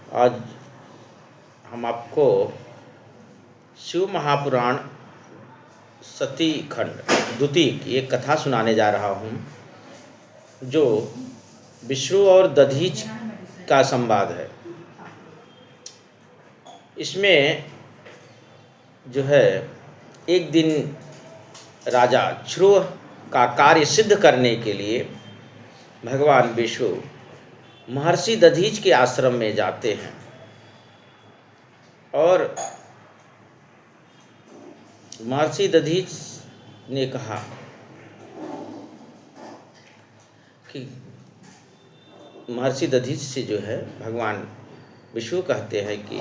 आज हम आपको शिव महापुराण सती खंड द्वितीय की एक कथा सुनाने जा रहा हूँ, जो विष्णु और दधीच का संवाद है। इसमें जो है, एक दिन राजा ध्रुव का कार्य सिद्ध करने के लिए भगवान विष्णु महर्षि दधीच के आश्रम में जाते हैं और महर्षि दधीच ने कहा कि महर्षि दधीच से जो है भगवान विष्णु कहते हैं कि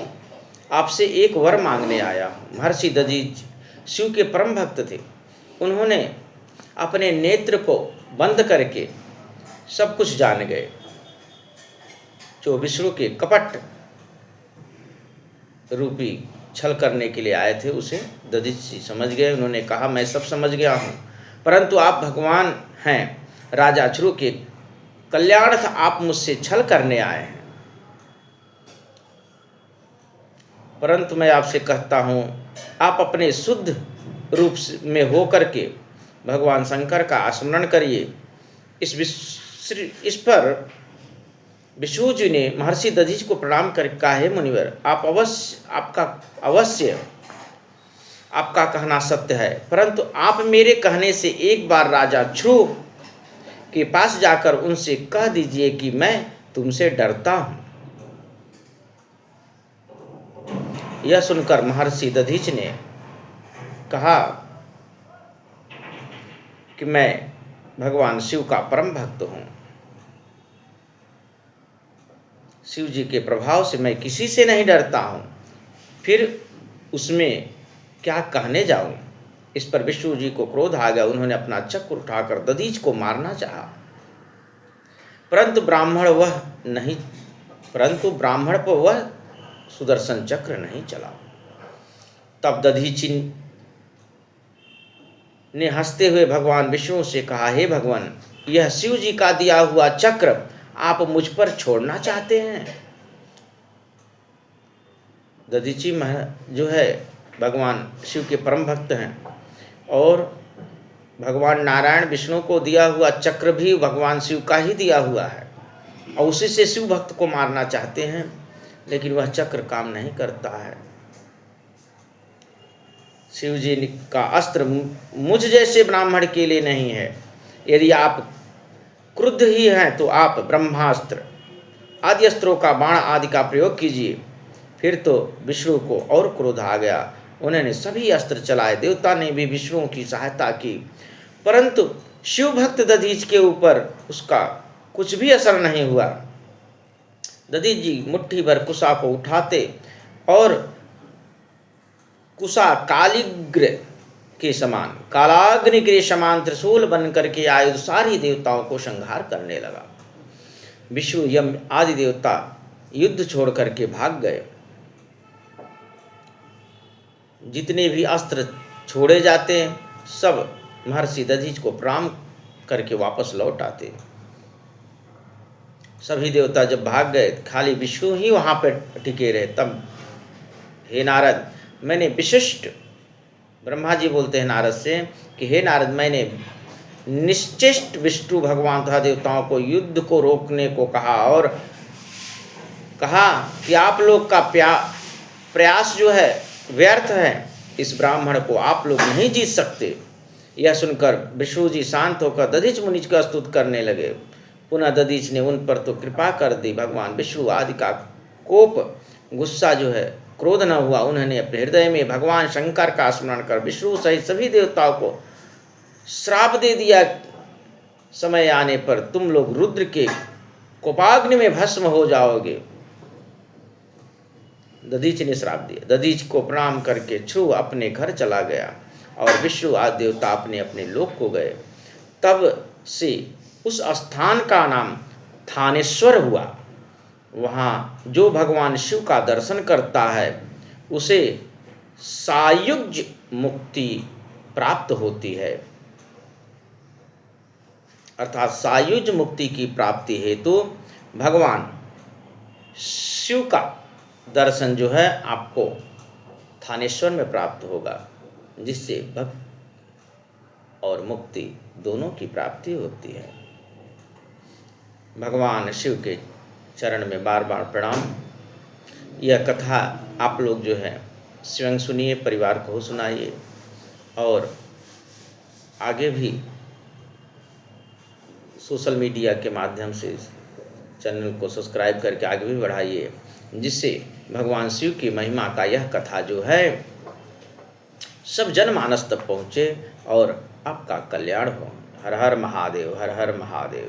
आपसे एक वर मांगने आया हूँ। महर्षि दधीच शिव के परम भक्त थे। उन्होंने अपने नेत्र को बंद करके सब कुछ जान गए। जो विष्णु के कपट रूपी छल करने के लिए आए थे उसे दधीच जी समझ गए। उन्होंने कहा, मैं सब समझ गया हूँ, परंतु आप भगवान हैं, राजा ध्रुव के कल्याणार्थ आप मुझसे छल करने आए हैं। परंतु मैं आपसे कहता हूँ, आप अपने शुद्ध रूप में हो करके भगवान शंकर का स्मरण करिए। इस पर विष्णु जी ने महर्षि दधीच को प्रणाम कर कहा, हे मुनिवर, आपका कहना सत्य है, परंतु आप मेरे कहने से एक बार राजा ध्रुव के पास जाकर उनसे कह दीजिए कि मैं तुमसे डरता हूँ। यह सुनकर महर्षि दधीच ने कहा कि मैं भगवान शिव का परम भक्त हूँ। शिव जी के प्रभाव से मैं किसी से नहीं डरता हूँ, फिर उसमें क्या कहने जाऊँ। इस पर विष्णु जी को क्रोध आ गया। उन्होंने अपना चक्र उठाकर दधीच को मारना चाहा, परंतु ब्राह्मण पर वह सुदर्शन चक्र नहीं चला। तब दधीच ने हंसते हुए भगवान विष्णु से कहा, हे भगवान, यह शिव जी का दिया हुआ चक्र आप मुझ पर छोड़ना चाहते हैं। दधीची जो है भगवान शिव के परम भक्त हैं और भगवान नारायण विष्णु को दिया हुआ चक्र भी भगवान शिव का ही दिया हुआ है और उसी से शिव भक्त को मारना चाहते हैं, लेकिन वह चक्र काम नहीं करता है। शिव जी का अस्त्र मुझ जैसे ब्राह्मण के लिए नहीं है। यदि आप क्रुद्ध ही हैं तो आप ब्रह्मास्त्र आदि अस्त्रों का बाण आदि का प्रयोग कीजिए। फिर तो विष्णु को और क्रोध आ गया। उन्होंने सभी अस्त्र चलाए। देवता ने भी विष्णु की सहायता की, परंतु शिव भक्त दधीच के ऊपर उसका कुछ भी असर नहीं हुआ। दधीच जी मुट्ठी भर कुशा को उठाते और कुशा कालाग्नि के समान त्रिशूल बन करके आयुध सारी देवताओं को संहार करने लगा। विष्णु यम आदि देवता युद्ध छोड़ करके भाग गए। जितने भी अस्त्र छोड़े जाते हैं सब महर्षि दधीच को प्रणाम करके वापस लौट आते। सभी देवता जब भाग गए, खाली विष्णु ही वहाँ पर टिके रहे। तब हे नारद, मैंने विशिष्ट, ब्रह्मा जी बोलते हैं नारद से कि हे नारद, मैंने निश्चिष्ट विष्णु भगवान तथा देवताओं को युद्ध को रोकने को कहा और कहा कि आप लोग का प्रयास जो है व्यर्थ है। इस ब्राह्मण को आप लोग नहीं जीत सकते। यह सुनकर विष्णु जी शांत होकर दधीच मुनि का स्तुति करने लगे। पुनः दधीच ने उन पर तो कृपा कर दी। भगवान विष्णु आदि का कोप, गुस्सा जो है, क्रोध न हुआ। उन्होंने अपने हृदय में भगवान शंकर का स्मरण कर विष्णु सहित सभी देवताओं को श्राप दे दिया, समय आने पर तुम लोग रुद्र के कोपाग्नि में भस्म हो जाओगे। दधीच ने श्राप दिया। दधीच को प्रणाम करके ध्रुव अपने घर चला गया और विष्णु आदि देवता अपने अपने लोक को गए। तब से उस स्थान का नाम थानेश्वर हुआ। वहाँ जो भगवान शिव का दर्शन करता है उसे सायुज्य मुक्ति प्राप्त होती है। अर्थात सायुज्य मुक्ति की प्राप्ति हेतु भगवान शिव का दर्शन जो है आपको थानेश्वर में प्राप्त होगा, जिससे भक्त और मुक्ति दोनों की प्राप्ति होती है। भगवान शिव के चरण में बार बार प्रणाम। यह कथा आप लोग जो है स्वयं सुनिए, परिवार को सुनाइए और आगे भी सोशल मीडिया के माध्यम से चैनल को सब्सक्राइब करके आगे भी बढ़ाइए, जिससे भगवान शिव की महिमा का यह कथा जो है सब जनमानस तक पहुँचे और आपका कल्याण हो। हर हर महादेव, हर हर महादेव।